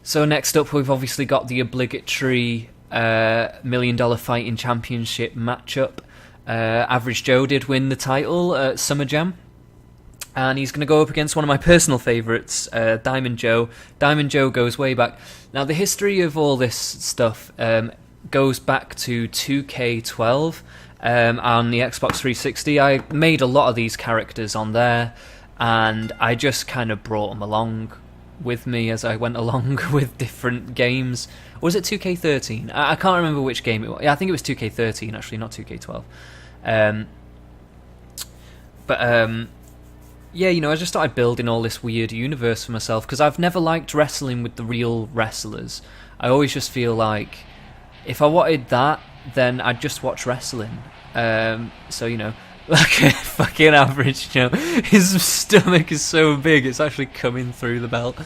So next up, we've obviously got the obligatory $1 million fighting championship matchup. Average Joe did win the title at Summer Jam, and he's going to go up against one of my personal favourites, Diamond Joe. Diamond Joe goes way back. Now, the history of all this stuff goes back to 2K12 on the Xbox 360. I made a lot of these characters on there, and I just kind of brought them along with me as I went along with different games. Or was it 2K13? I can't remember which game it was. Yeah, I think it was 2K13 actually, not 2K12. Yeah, you know, I just started building all this weird universe for myself, because I've never liked wrestling with the real wrestlers. I always just feel like if I wanted that, then I'd just watch wrestling. So, you know, like a fucking Average Joe. His stomach is so big, it's actually coming through the belt.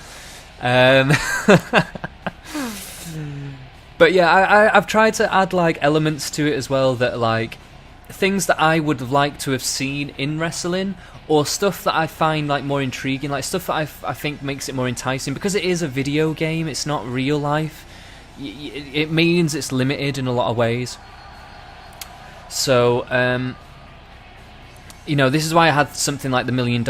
But yeah, I've tried to add like elements to it as well, that like things that I would like to have seen in wrestling, or stuff that I find like more intriguing, like stuff that I think makes it more enticing, because it is a video game, it's not real life. It means it's limited in a lot of ways. So, you know, this is why I had something like the $1 million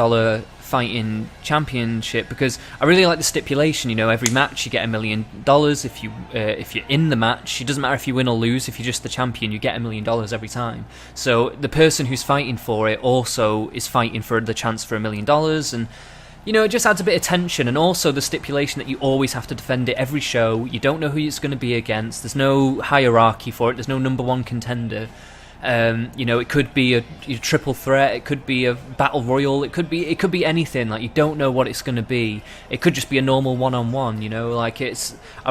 fighting championship, because I really like the stipulation. You know, every match you get $1 million. If you're in the match, it doesn't matter if you win or lose. If you're just the champion, you get $1 million every time. So the person who's fighting for it also is fighting for the chance for $1 million, and you know, it just adds a bit of tension. And also the stipulation that you always have to defend it every show. You don't know who it's going to be against. There's no hierarchy for it. There's no number one contender. You know, it could be a triple threat, it could be a battle royal, it could be anything. Like, you don't know what it's going to be. It could just be a normal one-on-one, you know. Like, I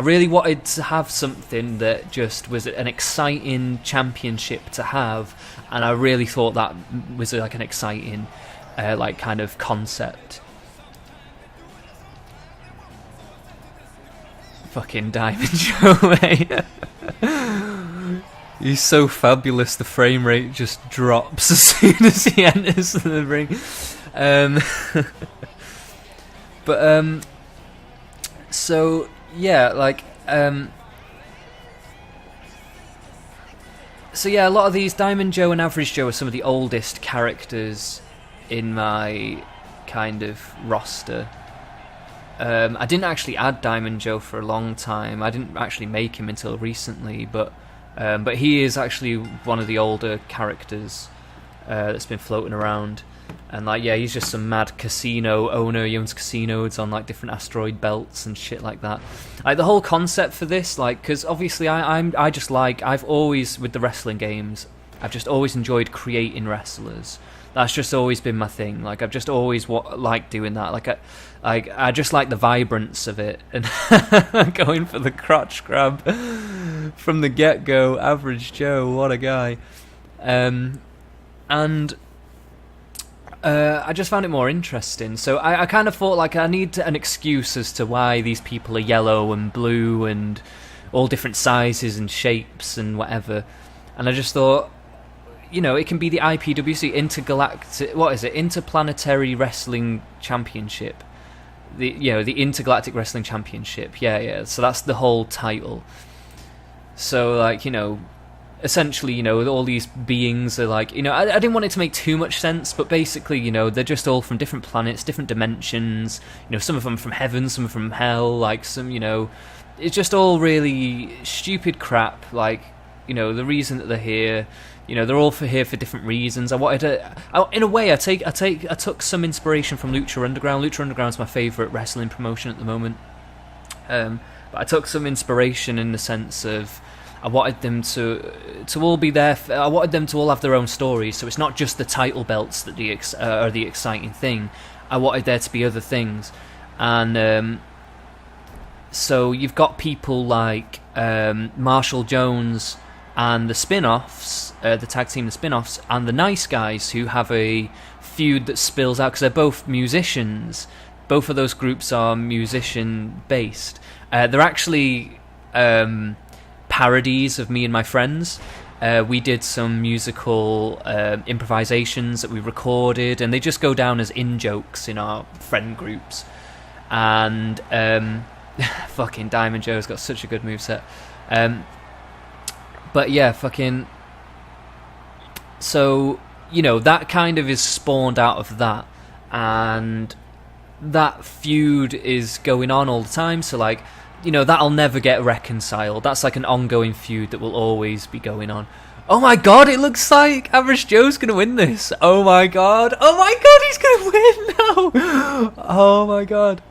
really wanted to have something that just was an exciting championship to have, and I really thought that was like an exciting like kind of concept. Fucking Diamond Joe, mate. He's so fabulous, the frame rate just drops as soon as he enters the ring. So, yeah, like, so yeah, a lot of these, Diamond Joe and Average Joe are some of the oldest characters in my kind of roster. I didn't actually add Diamond Joe for a long time. I didn't actually make him until recently, but he is actually one of the older characters that's been floating around. And like, yeah, he's just some mad casino owner. He owns casinos on like different asteroid belts and shit like that. Like the whole concept for this, like, because obviously I just like, I've always, with the wrestling games, I've just always enjoyed creating wrestlers. That's just always been my thing. Like, I've just always liked doing that. Like I just like the vibrance of it, and going for the crotch grab from the get-go. Average Joe, what a guy. And I just found it more interesting. So I kind of thought, like, I need an excuse as to why these people are yellow and blue and all different sizes and shapes and whatever. And I just thought, you know, it can be the IPWC, Interplanetary Wrestling Championship. The Intergalactic Wrestling Championship. Yeah. So that's the whole title. So, like, you know, essentially, you know, all these beings are like, you know, I didn't want it to make too much sense, but basically, you know, they're just all from different planets, different dimensions. You know, some of them from heaven, some from hell. Like, some, you know, it's just all really stupid crap. Like, you know, the reason that they're here. You know, they're all here for different reasons. In a way, I took some inspiration from Lucha Underground. Lucha Underground's my favourite wrestling promotion at the moment. But I took some inspiration in the sense of I wanted them to all be there. I wanted them to all have their own stories. So it's not just the title belts that are the exciting thing. I wanted there to be other things, and so you've got people like Marshall Jones and the spin-offs, the tag team, the spin-offs, and the Nice Guys, who have a feud that spills out, because they're both musicians. Both of those groups are musician-based. They're actually parodies of me and my friends. We did some musical improvisations that we recorded, and they just go down as in-jokes in our friend groups. And fucking Diamond Joe's got such a good moveset. But yeah, fucking. So, you know, that kind of is spawned out of that, and that feud is going on all the time. So, like, you know, that'll never get reconciled. That's like an ongoing feud that will always be going on. Oh my god, it looks like Average Joe's gonna win this. Oh my god, he's gonna win. No. Oh my god.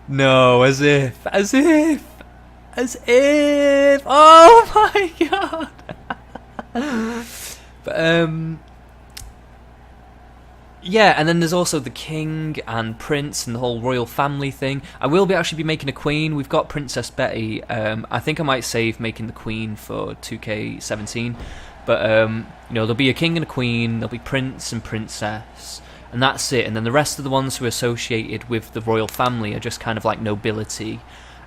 No, as if. Oh my god. But yeah, and then there's also the king and prince and the whole royal family thing. I will actually be making a queen. We've got Princess Betty. I think I might save making the queen for 2K17. But you know, there'll be a king and a queen. There'll be prince and princess, and that's it. And then the rest of the ones who are associated with the royal family are just kind of like nobility.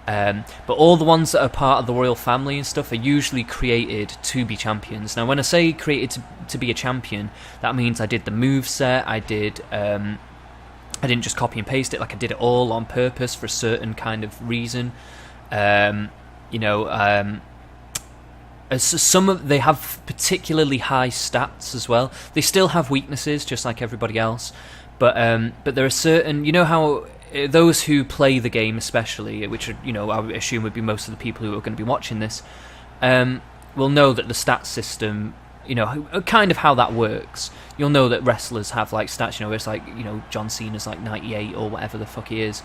But all the ones that are part of the royal family and stuff are usually created to be champions. Now, when I say created to be a champion, that means I did the moveset, I didn't just copy and paste it, like I did it all on purpose for a certain kind of reason. You know, they have particularly high stats as well. They still have weaknesses, just like everybody else. But there are certain, you know how those who play the game especially, which, you know, I would assume would be most of the people who are going to be watching this, will know that the stats system, you know, kind of how that works. You'll know that wrestlers have like stats, you know, it's like, you know, John Cena's like 98 or whatever the fuck he is.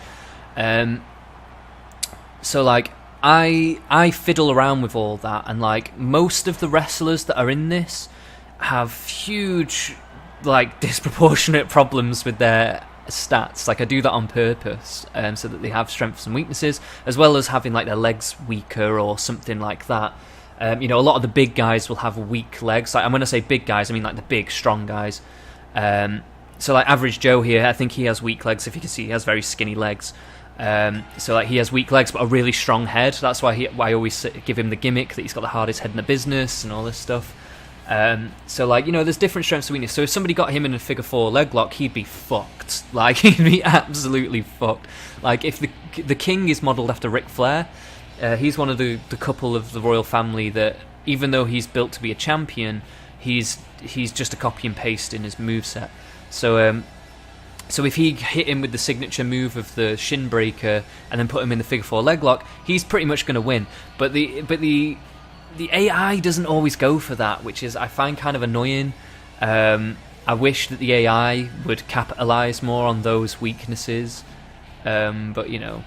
So like I fiddle around with all that, and like most of the wrestlers that are in this have huge, like, disproportionate problems with their stats. Like, I do that on purpose, so that they have strengths and weaknesses, as well as having like their legs weaker or something like that. You know, a lot of the big guys will have weak legs. Like, when I say big guys, I mean like the big, strong guys. So like Average Joe here, I think he has weak legs. If you can see, he has very skinny legs. So like he has weak legs but a really strong head. That's why I always give him the gimmick that he's got the hardest head in the business and all this stuff. So like, you know, there's different strengths and weaknesses. So if somebody got him in a figure 4 leg lock, he'd be fucked. Like, he'd be absolutely fucked. Like, if the king is modelled after Ric Flair, he's one of the couple of the royal family that, even though he's built to be a champion, he's just a copy and paste in his moveset. So if he hit him with the signature move of the shin breaker and then put him in the figure 4 leg lock, he's pretty much going to win. But the AI doesn't always go for that, which is, I find, kind of annoying. I wish that the AI would capitalise more on those weaknesses, but you know,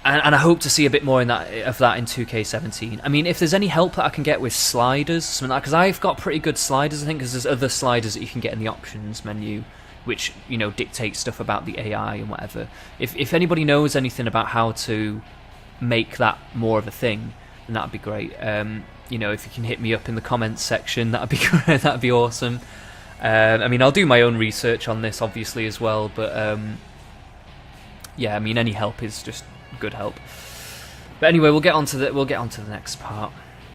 and I hope to see a bit more of that in 2K17. I mean, if there's any help that I can get with sliders, something like that, because I've got pretty good sliders, I think, because there's other sliders that you can get in the options menu, which, you know, dictate stuff about the AI and whatever. If anybody knows anything about how to make that more of a thing, then that'd be great. You know, if you can hit me up in the comments section, that'd be great. That'd be awesome. I mean, I'll do my own research on this, obviously, as well. But yeah, I mean, any help is just good help. But anyway, we'll get on to the next part.